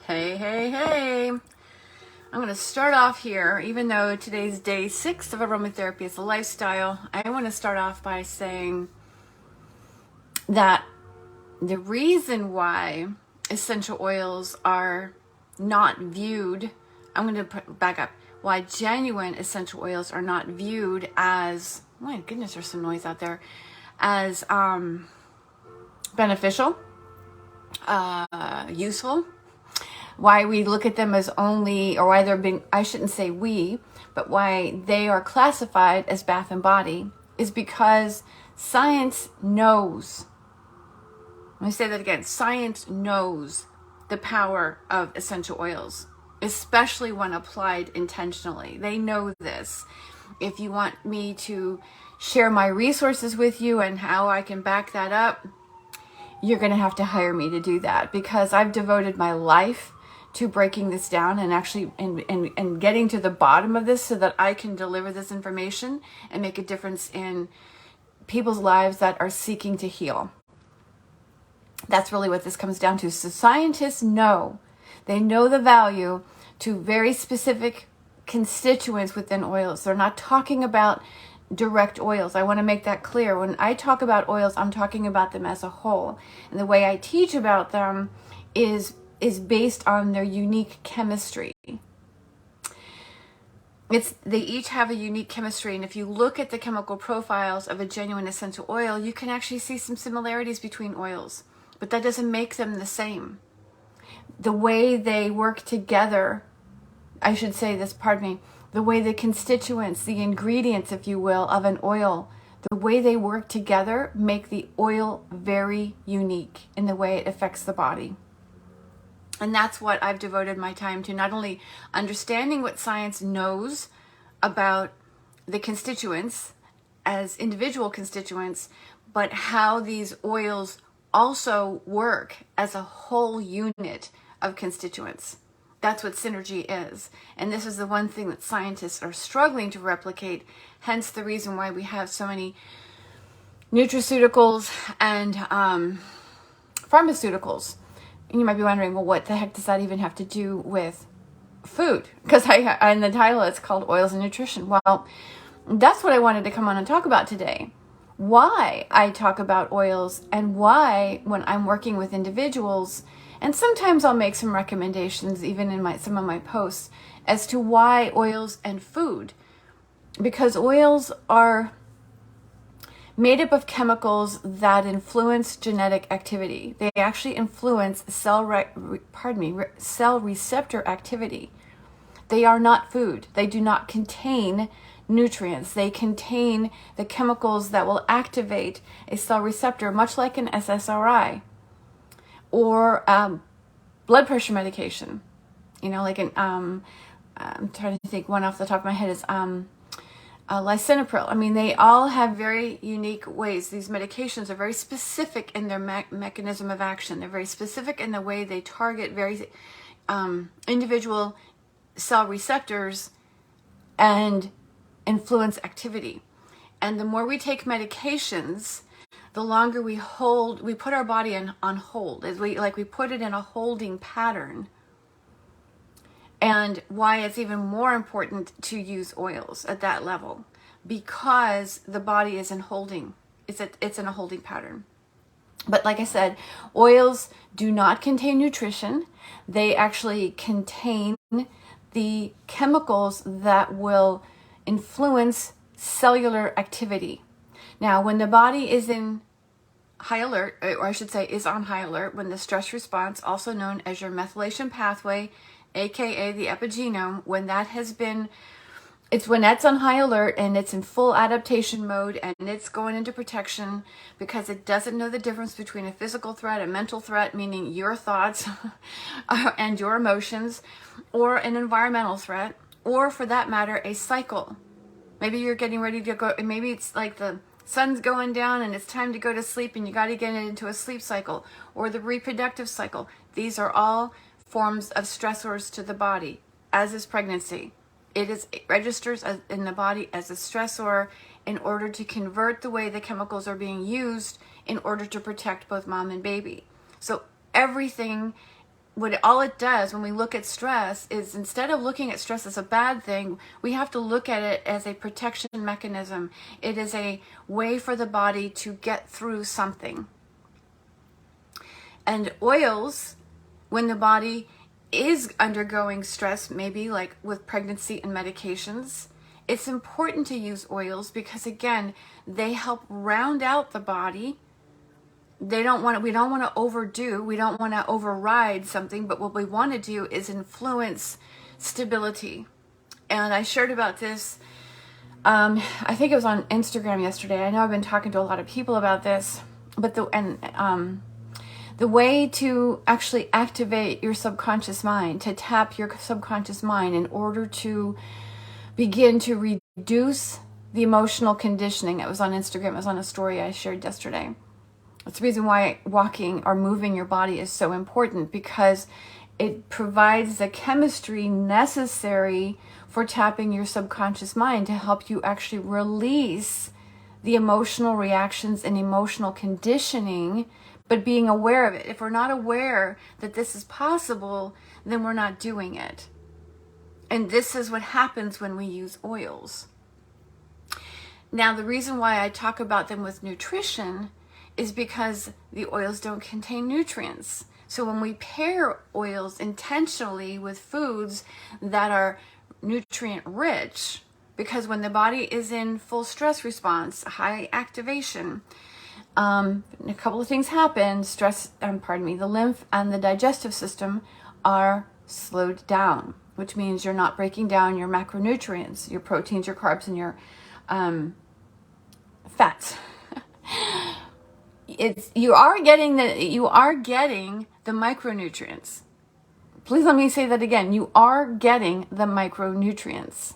Hey, hey, hey. I'm going to start off here, even though today's day 6 of aromatherapy is a lifestyle. I want to start off by saying that the reason why essential oils are not viewed, I'm going to back up, why genuine essential oils are not viewed as, my goodness, there's some noise out there, as beneficial, useful, why we look at them as only, or why they're being, I shouldn't say we, but why they are classified as bath and body is because science knows. Let me say that again. Science knows the power of essential oils, especially when applied intentionally. They know this. If you want me to share my resources with you and how I can back that up, you're going to have to hire me to do that, because I've devoted my life to breaking this down and actually and getting to the bottom of this so that I can deliver this information and make a difference in people's lives that are seeking to heal. That's really what this comes down to. So scientists know, they know the value to very specific constituents within oils. They're not talking about direct oils. I want to make that clear. When I talk about oils, I'm talking about them as a whole. And the way I teach about them is based on their unique chemistry. They each have a unique chemistry, and if you look at the chemical profiles of a genuine essential oil, you can actually see some similarities between oils, but that doesn't make them the same. The way they work together, I should say this, pardon me, the way the constituents, the ingredients, if you will, of an oil, the way they work together make the oil very unique in the way it affects the body. And that's what I've devoted my time to, not only understanding what science knows about the constituents as individual constituents, but how these oils also work as a whole unit of constituents. That's what synergy is. And this is the one thing that scientists are struggling to replicate, hence the reason why we have so many nutraceuticals and pharmaceuticals. And you might be wondering, well, what the heck does that even have to do with food? Because in the title, it's called Oils and Nutrition. Well, that's what I wanted to come on and talk about today. Why I talk about oils, and why when I'm working with individuals, and sometimes I'll make some recommendations even in some of my posts as to why oils and food. Because oils are made up of chemicals that influence genetic activity. They actually influence cell receptor activity. They are not food. They do not contain nutrients. They contain the chemicals that will activate a cell receptor, much like an SSRI or blood pressure medication. You know, like I'm trying to think, one off the top of my head is lisinopril. I mean, they all have very unique ways. These medications are very specific in their mechanism of action. They're very specific in the way they target very individual cell receptors and influence activity. And the more we take medications, the longer we put our body on hold. We put it in a holding pattern. And why it's even more important to use oils at that level, because the body is in holding. It's in a holding pattern. But like I said, oils do not contain nutrition. They actually contain the chemicals that will influence cellular activity. Now, when the body is in high alert, or I should say is on high alert, when the stress response, also known as your methylation pathway, aka the epigenome, when that's on high alert and it's in full adaptation mode and it's going into protection because it doesn't know the difference between a physical threat, a mental threat, meaning your thoughts and your emotions, or an environmental threat, or for that matter, a cycle. Maybe you're getting ready to go, maybe it's like the sun's going down and it's time to go to sleep and you got to get into a sleep cycle, or the reproductive cycle. These are all forms of stressors to the body, as is pregnancy. It registers in the body as a stressor in order to convert the way the chemicals are being used in order to protect both mom and baby. So everything all it does when we look at stress is, instead of looking at stress as a bad thing, we have to look at it as a protection mechanism. It is a way for the body to get through something. And oils, when the body is undergoing stress, maybe like with pregnancy and medications, it's important to use oils because, again, they help round out the body. We don't want to overdo, we don't want to override something, but what we want to do is influence stability. And I shared about this, I think it was on Instagram yesterday. I know I've been talking to a lot of people about this, but the way to actually activate your subconscious mind, to tap your subconscious mind in order to begin to reduce the emotional conditioning. It was on Instagram. It was on a story I shared yesterday. It's the reason why walking or moving your body is so important, because it provides the chemistry necessary for tapping your subconscious mind to help you actually release the emotional reactions and emotional conditioning, but being aware of it. If we're not aware that this is possible, then we're not doing it. And this is what happens when we use oils. Now, the reason why I talk about them with nutrition is because the oils don't contain nutrients. So when we pair oils intentionally with foods that are nutrient rich, because when the body is in full stress response, high activation, a couple of things happen. The lymph and the digestive system are slowed down, which means you're not breaking down your macronutrients, your proteins, your carbs, and your fats. You are getting the micronutrients. Please let me say that again. You are getting the micronutrients.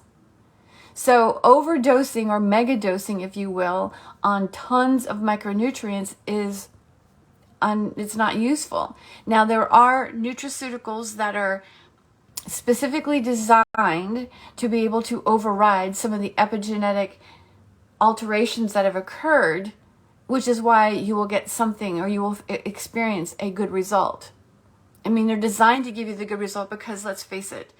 So overdosing or megadosing, if you will, on tons of micronutrients it's not useful. Now, there are nutraceuticals that are specifically designed to be able to override some of the epigenetic alterations that have occurred, which is why you will get something, or you will experience a good result. I mean, they're designed to give you the good result because, let's face it,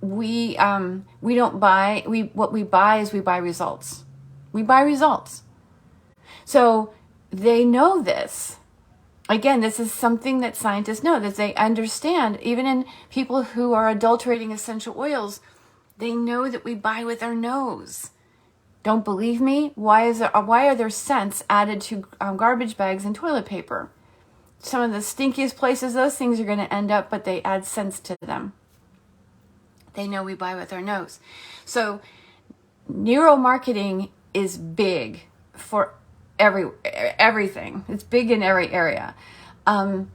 we don't buy, what we buy is we buy results. We buy results. So they know this. Again, this is something that scientists know, that they understand. Even in people who are adulterating essential oils, they know that we buy with our nose. Don't believe me? Why are there scents added to garbage bags and toilet paper? Some of the stinkiest places those things are going to end up, but they add scents to them. They know we buy with our nose. So neuromarketing is big for everything. It's big in every area. And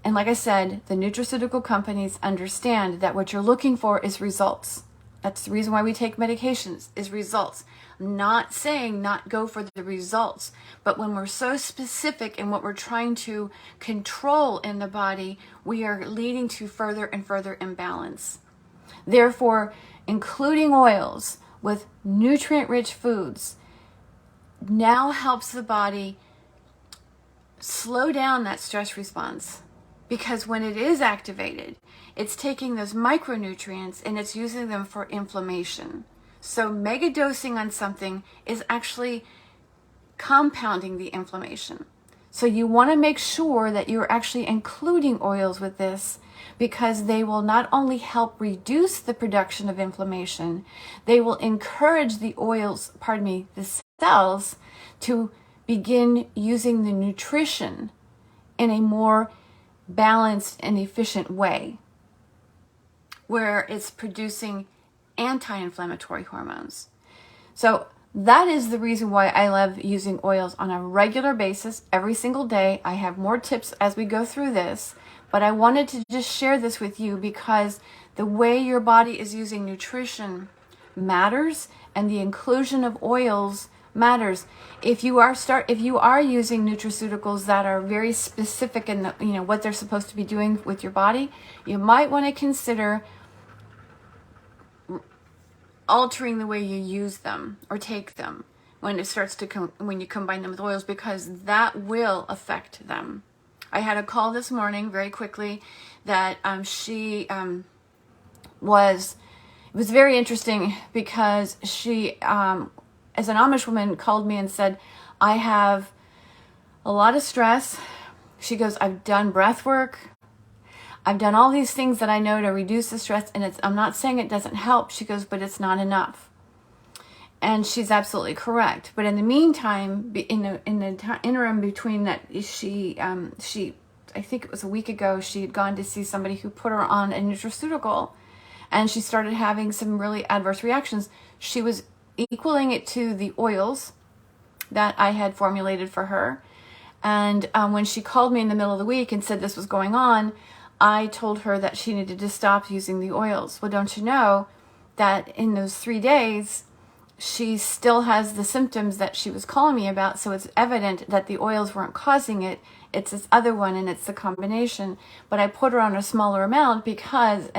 like I said, the nutraceutical companies understand that what you're looking for is results. That's the reason why we take medications, is results. I'm not saying not go for the results, but when we're so specific in what we're trying to control in the body, we are leading to further and further imbalance. Therefore, including oils with nutrient-rich foods now helps the body slow down that stress response, because when it is activated, it's taking those micronutrients and it's using them for inflammation. So mega dosing on something is actually compounding the inflammation. So you want to make sure that you're actually including oils with this, because they will not only help reduce the production of inflammation, they will encourage the cells to begin using the nutrition in a more balanced and efficient way, where it's producing anti-inflammatory hormones. So that is the reason why I love using oils on a regular basis every single day. I have more tips as we go through this, but I wanted to just share this with you because the way your body is using nutrition matters, and the inclusion of oils matters. If you are using nutraceuticals that are very specific in what they're supposed to be doing with your body, you might want to consider altering the way you use them or take them when it starts to when you combine them with oils, because that will affect them. I had a call this morning very quickly that she was, it was very interesting because she, as an Amish woman, called me and said, I have a lot of stress. She goes, I've done breath work. I've done all these things that I know to reduce the stress, and I'm not saying it doesn't help. She goes, but it's not enough. And she's absolutely correct. But in the meantime, in the interim between that, she, I think it was a week ago, she had gone to see somebody who put her on a nutraceutical, and she started having some really adverse reactions. She was equaling it to the oils that I had formulated for her. And when she called me in the middle of the week and said this was going on, I told her that she needed to stop using the oils. Well, don't you know that in those 3 days, she still has the symptoms that she was calling me about. So it's evident that the oils weren't causing it. It's this other one, and it's the combination. But I put her on a smaller amount because,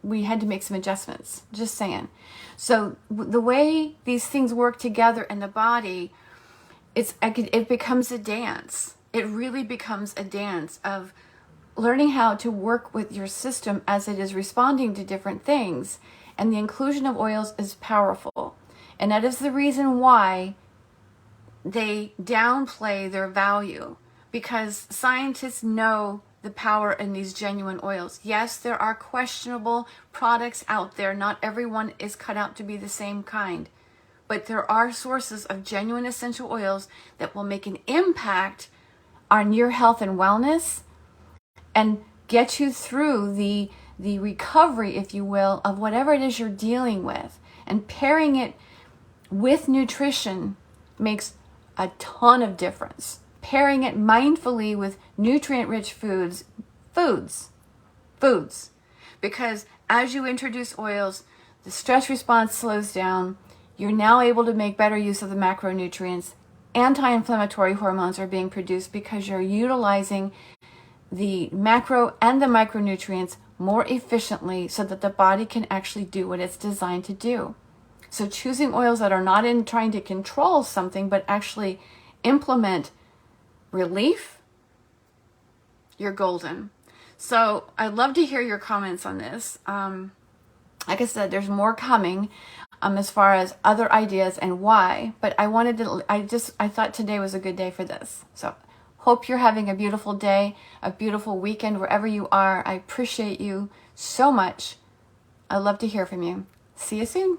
we had to make some adjustments, just saying. So the way these things work together in the body, it becomes a dance. It really becomes a dance of learning how to work with your system as it is responding to different things. And the inclusion of oils is powerful. And that is the reason why they downplay their value, because scientists know the power in these genuine oils. Yes, there are questionable products out there. Not everyone is cut out to be the same kind. But there are sources of genuine essential oils that will make an impact on your health and wellness and get you through the recovery, if you will, of whatever it is you're dealing with. And pairing it with nutrition makes a ton of difference. Pairing it mindfully with nutrient-rich foods. Because as you introduce oils, the stress response slows down. You're now able to make better use of the macronutrients. Anti-inflammatory hormones are being produced because you're utilizing the macro and the micronutrients more efficiently so that the body can actually do what it's designed to do. So choosing oils that are not in trying to control something, but actually implement relief, you're golden. So I'd love to hear your comments on this. Like I said, there's more coming as far as other ideas and why, but I thought today was a good day for this. So hope you're having a beautiful day, a beautiful weekend, wherever you are. I appreciate you so much. I'd love to hear from you. See you soon.